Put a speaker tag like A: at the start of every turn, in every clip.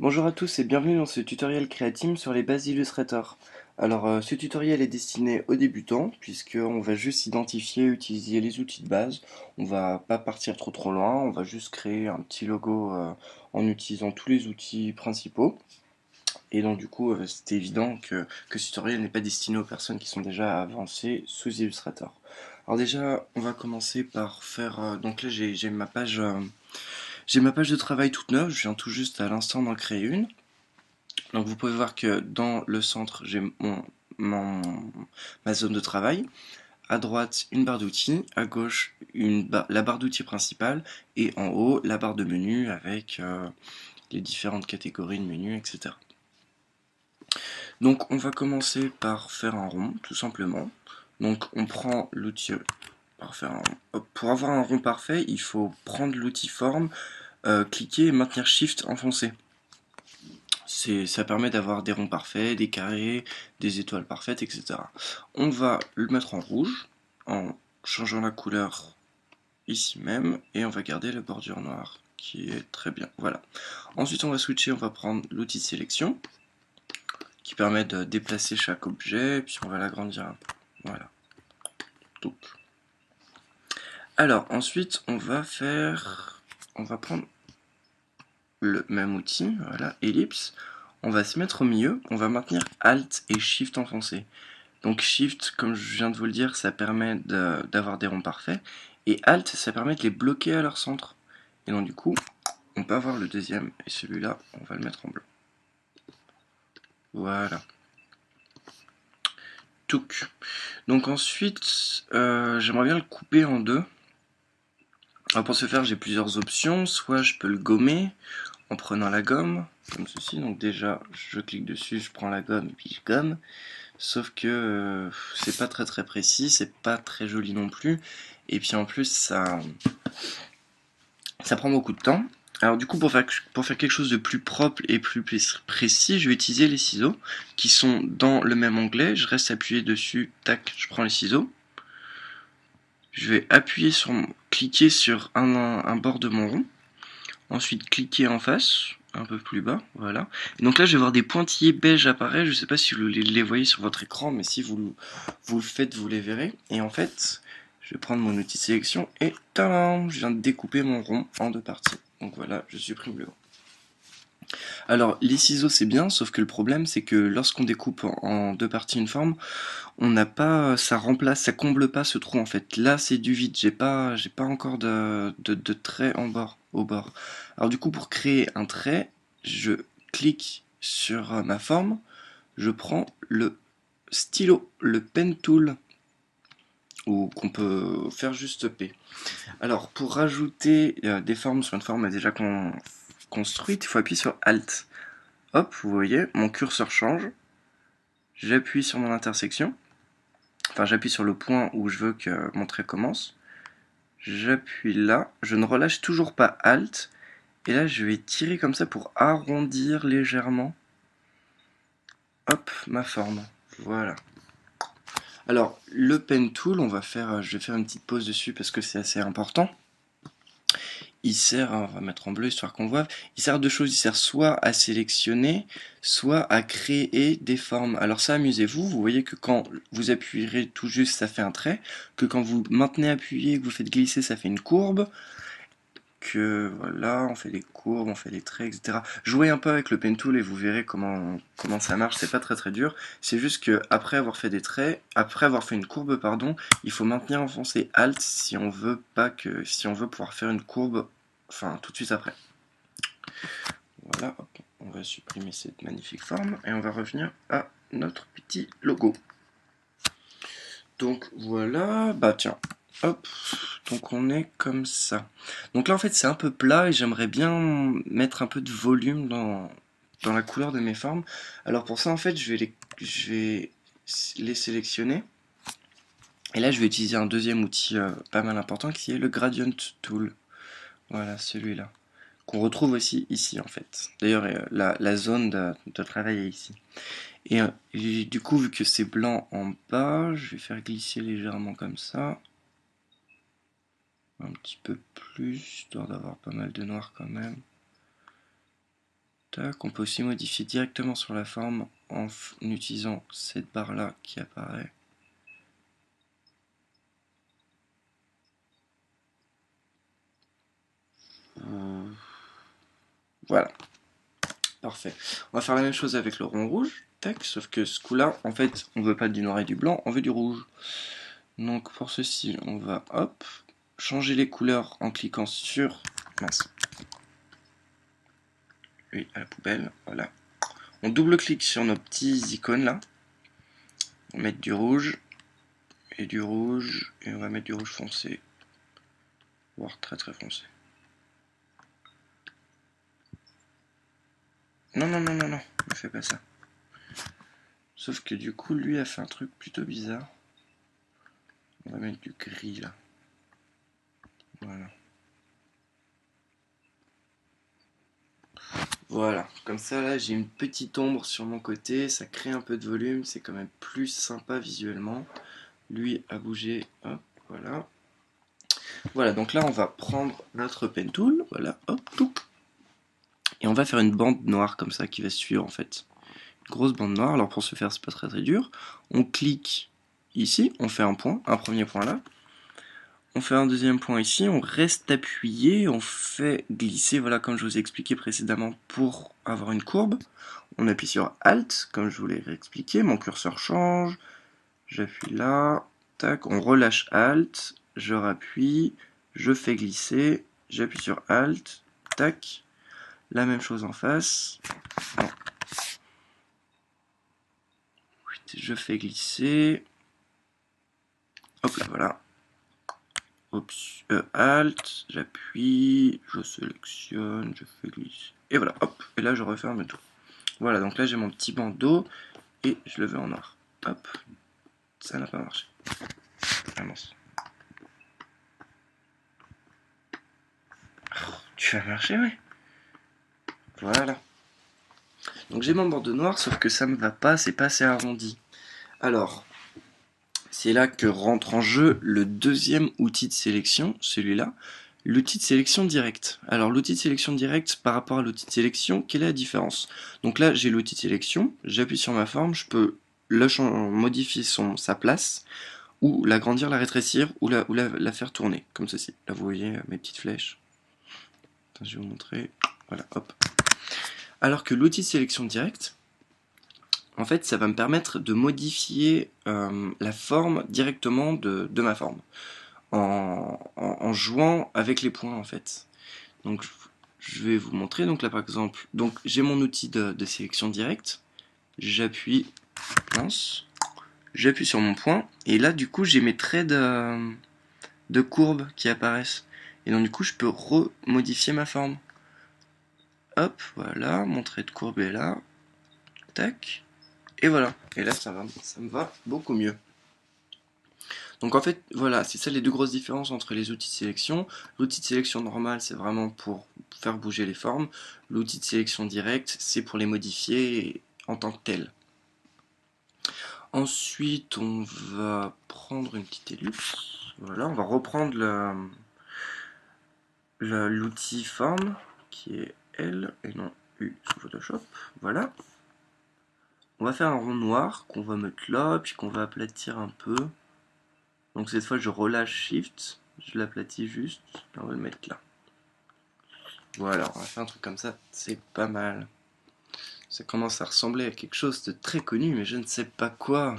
A: Bonjour à tous et bienvenue dans ce tutoriel Creatim sur les bases d'Illustrator. Alors ce tutoriel est destiné aux débutants puisqu'on va juste identifier et utiliser les outils de base. On va pas partir trop loin, on va juste créer un petit logo en utilisant tous les outils principaux. Et donc du coup c'était évident que ce tutoriel n'est pas destiné aux personnes qui sont déjà avancées sous Illustrator. Alors déjà on va commencer par faire... donc là j'ai ma page de travail toute neuve, je viens tout juste à l'instant d'en créer une. Donc vous pouvez voir que dans le centre, j'ai ma zone de travail. À droite, une barre d'outils. À gauche, la barre d'outils principale. Et en haut, la barre de menu avec les différentes catégories de menus, etc. Donc on va commencer par faire un rond, tout simplement. Donc on prend l'outil pour faire pour avoir un rond parfait, il faut prendre l'outil forme, cliquer et maintenir Shift enfoncé. Ça permet d'avoir des ronds parfaits, des carrés, des étoiles parfaites, etc. On va le mettre en rouge en changeant la couleur ici même et on va garder la bordure noire qui est très bien. Voilà. Ensuite on va switcher, on va prendre l'outil de sélection qui permet de déplacer chaque objet puis on va l'agrandir un peu. Voilà. Donc. Alors ensuite on va prendre le même outil, voilà, ellipse. On va se mettre au milieu, on va maintenir Alt et Shift enfoncé. Donc Shift, comme je viens de vous le dire, ça permet d'avoir des ronds parfaits. Et Alt, ça permet de les bloquer à leur centre. Et donc du coup, on peut avoir le deuxième. Et celui-là, on va le mettre en blanc. Voilà. Touc. Donc ensuite, j'aimerais bien le couper en deux. Alors pour ce faire, j'ai plusieurs options. Soit je peux le gommer en prenant la gomme, comme ceci. Donc déjà, je clique dessus, je prends la gomme et puis je gomme. Sauf que c'est pas très précis, c'est pas très joli non plus. Et puis en plus, ça prend beaucoup de temps. Alors du coup, pour faire quelque chose de plus propre et plus précis, je vais utiliser les ciseaux qui sont dans le même onglet. Je reste appuyé dessus, tac, je prends les ciseaux. Je vais cliquer sur un bord de mon rond. Ensuite, cliquer en face, un peu plus bas, voilà. Et donc là, je vais voir des pointillés beige apparaître. Je ne sais pas si vous les voyez sur votre écran, mais si vous le faites, vous les verrez. Et en fait, je vais prendre mon outil de sélection et tadam, je viens de découper mon rond en deux parties. Donc voilà, je supprime le rond. Alors, les ciseaux, c'est bien, sauf que le problème, c'est que lorsqu'on découpe en deux parties une forme, on n'a pas, ça comble pas ce trou en fait. Là, c'est du vide. J'ai pas encore de trait au bord. Alors du coup, pour créer un trait, je clique sur ma forme, je prends le stylo, le pen tool, ou qu'on peut faire juste P. Alors, pour rajouter des formes sur une forme déjà construite, il faut appuyer sur Alt. Hop, vous voyez, mon curseur change. J'appuie sur mon intersection. Enfin, j'appuie sur le point où je veux que mon trait commence. J'appuie là. Je ne relâche toujours pas Alt. Et là, je vais tirer comme ça pour arrondir légèrement. Hop, ma forme. Voilà. Alors, le pen tool, je vais faire une petite pause dessus parce que c'est assez important. Il sert, on va mettre en bleu histoire qu'on voit, il sert à deux choses, il sert soit à sélectionner, soit à créer des formes. Alors ça, amusez-vous, vous voyez que quand vous appuyerez tout juste, ça fait un trait, que quand vous maintenez appuyé, que vous faites glisser, ça fait une courbe, que voilà, on fait des courbes, on fait des traits, etc. Jouez un peu avec le pen tool et vous verrez comment ça marche, c'est pas très dur, c'est juste que après avoir fait des traits, après avoir fait une courbe, pardon, il faut maintenir enfoncé Alt si on veut pouvoir faire une courbe, enfin tout de suite après. Voilà, hop, on va supprimer cette magnifique forme et on va revenir à notre petit logo. Donc voilà, bah tiens, hop, donc on est comme ça. Donc là en fait c'est un peu plat et j'aimerais bien mettre un peu de volume dans la couleur de mes formes. Alors pour ça en fait je vais les sélectionner. Et là je vais utiliser un deuxième outil pas mal important qui est le Gradient Tool. Voilà, celui-là. Qu'on retrouve aussi ici en fait. D'ailleurs la zone de travail est ici. Et du coup vu que c'est blanc en bas, je vais faire glisser légèrement comme ça. Un petit peu plus, histoire d'avoir pas mal de noir quand même. Tac, on peut aussi modifier directement sur la forme en utilisant cette barre là qui apparaît. Voilà, parfait. On va faire la même chose avec le rond rouge, tac, sauf que ce coup là, en fait, on veut pas du noir et du blanc, on veut du rouge. Donc pour ceci, on va hop, changer les couleurs en cliquant sur... Mince. Oui, à la poubelle, voilà. On double-clique sur nos petits icônes là. On va mettre du rouge, et on va mettre du rouge foncé. Voire très très foncé. Non, non, non, non, non, ne fais pas ça. Sauf que du coup, lui a fait un truc plutôt bizarre. On va mettre du gris là. Voilà. Voilà, comme ça là j'ai une petite ombre sur mon côté, ça crée un peu de volume, c'est quand même plus sympa visuellement. Lui a bougé, hop, voilà. Voilà, donc là on va prendre notre pen tool, voilà, hop, toup. Et on va faire une bande noire comme ça qui va suivre en fait. Une grosse bande noire, alors pour ce faire c'est pas très très dur. On clique ici, on fait un point, un premier point là. On fait un deuxième point ici, on reste appuyé, on fait glisser, voilà comme je vous ai expliqué précédemment pour avoir une courbe. On appuie sur Alt, comme je vous l'ai réexpliqué, mon curseur change, j'appuie là, tac, on relâche Alt, je rappuie, je fais glisser, j'appuie sur Alt, tac, la même chose en face, non. Je fais glisser, hop là, voilà. Alt, j'appuie, je sélectionne, je fais glisser. Et voilà, hop, et là je referme tout. Voilà, donc là j'ai mon petit bandeau et je le veux en noir. Hop, ça n'a pas marché. Ah mince. Oh, tu vas marcher, ouais. Voilà. Donc j'ai mon bandeau noir, sauf que ça me va pas, c'est pas assez arrondi. Alors, c'est là que rentre en jeu le deuxième outil de sélection, celui-là. L'outil de sélection direct. Alors l'outil de sélection direct par rapport à l'outil de sélection, quelle est la différence? Donc là j'ai l'outil de sélection, j'appuie sur ma forme, je peux modifier sa place, ou l'agrandir, la rétrécir, ou la faire tourner, comme ceci. Là vous voyez mes petites flèches. Attends, je vais vous montrer. Voilà, hop. Alors que l'outil de sélection direct, en fait ça va me permettre de modifier la forme directement de ma forme. En jouant avec les points en fait. Donc je vais vous montrer. Donc là par exemple, donc j'ai mon outil de sélection directe. J'appuie, mince, j'appuie sur mon point et là du coup j'ai mes traits de courbe qui apparaissent. Et donc du coup je peux remodifier ma forme. Hop, voilà, mon trait de courbe est là. Tac. Et voilà. Et là ça me va beaucoup mieux. Donc en fait, voilà, c'est ça les deux grosses différences entre les outils de sélection. L'outil de sélection normal, c'est vraiment pour faire bouger les formes. L'outil de sélection directe, c'est pour les modifier en tant que tel. Ensuite, on va prendre une petite ellipse. Voilà, on va reprendre l'outil forme, qui est L et non U sous Photoshop. Voilà. On va faire un rond noir qu'on va mettre là, puis qu'on va aplatir un peu. Donc cette fois je relâche Shift, je l'aplatis juste, et on va le mettre là. Voilà, on va faire un truc comme ça, c'est pas mal. Ça commence à ressembler à quelque chose de très connu, mais je ne sais pas quoi.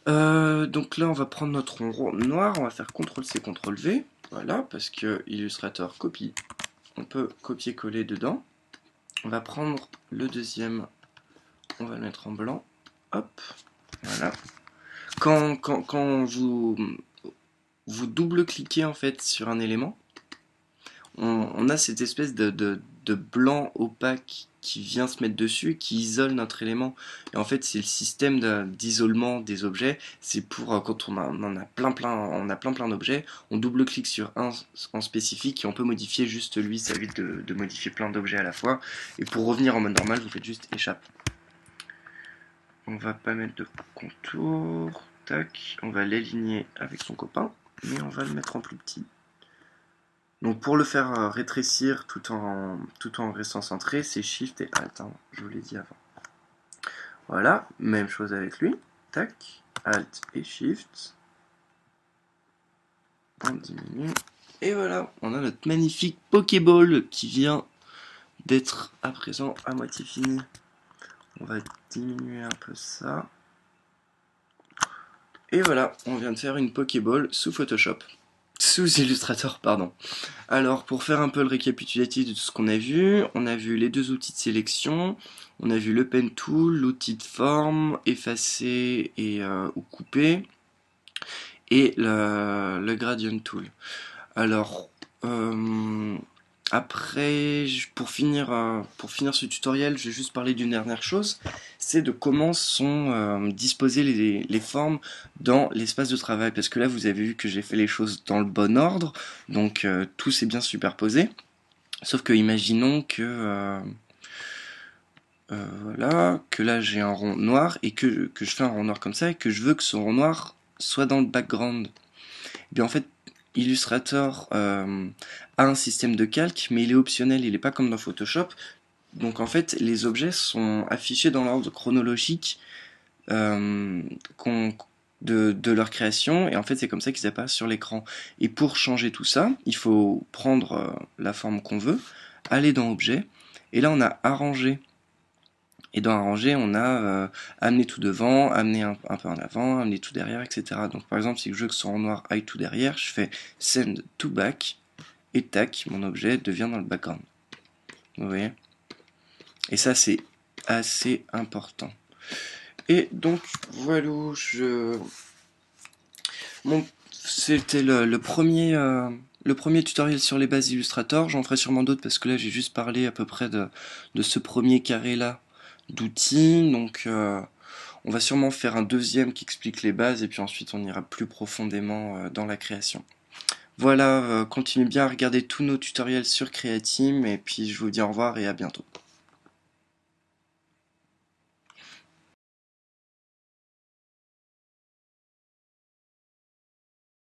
A: Donc là on va prendre notre rond noir, on va faire CTRL-C, CTRL-V. Voilà, parce que Illustrator copie. On peut copier-coller dedans. On va prendre le deuxième, on va le mettre en blanc. Hop, voilà. Quand vous double-cliquez en fait sur un élément, on a cette espèce de blanc opaque qui vient se mettre dessus et qui isole notre élément. Et en fait, c'est le système d'isolement des objets. C'est pour quand on a plein d'objets, on double-clique sur un en spécifique et on peut modifier juste lui, ça évite de modifier plein d'objets à la fois. Et pour revenir en mode normal, vous faites juste échappe. On va pas mettre de contour. Tac, on va l'aligner avec son copain, mais on va le mettre en plus petit. Donc pour le faire rétrécir tout en restant centré, c'est Shift et Alt, hein, je vous l'ai dit avant. Voilà, même chose avec lui. Tac, Alt et Shift. On diminue. Et voilà, on a notre magnifique Pokéball qui vient d'être à présent à moitié fini. On va diminuer un peu ça. Et voilà, on vient de faire une Pokéball sous Photoshop. Sous Illustrator, pardon. Alors, pour faire un peu le récapitulatif de tout ce qu'on a vu, on a vu les deux outils de sélection, on a vu le Pen Tool, l'outil de forme, effacer ou couper, et le Gradient Tool. Alors, après, pour finir ce tutoriel, je vais juste parler d'une dernière chose, c'est de comment sont disposées les formes dans l'espace de travail. Parce que là, vous avez vu que j'ai fait les choses dans le bon ordre, donc tout s'est bien superposé. Sauf que imaginons voilà, que là j'ai un rond noir et que je fais un rond noir comme ça et que je veux que ce rond noir soit dans le background. Et bien en fait, Illustrator a un système de calque, mais il est optionnel, il n'est pas comme dans Photoshop. Donc en fait, les objets sont affichés dans l'ordre chronologique euh, qu'on- de leur création, et en fait c'est comme ça qu'ils apparaissent sur l'écran. Et pour changer tout ça, il faut prendre la forme qu'on veut, aller dans Objet, et là on a Arranger. Et dans Arranger, on a amener tout devant, amener un peu en avant, amener tout derrière, etc. Donc par exemple, si je veux que ce rond noir aille tout derrière, je fais Send to Back, et tac, mon objet devient dans le background. Vous voyez? Et ça, c'est assez important. Et donc, voilà, c'était le premier tutoriel sur les bases Illustrator. J'en ferai sûrement d'autres parce que là, j'ai juste parlé à peu près de ce premier carré-là d'outils. Donc, on va sûrement faire un deuxième qui explique les bases et puis ensuite, on ira plus profondément dans la création. Voilà, continuez bien à regarder tous nos tutoriels sur Createam et puis je vous dis au revoir et à bientôt.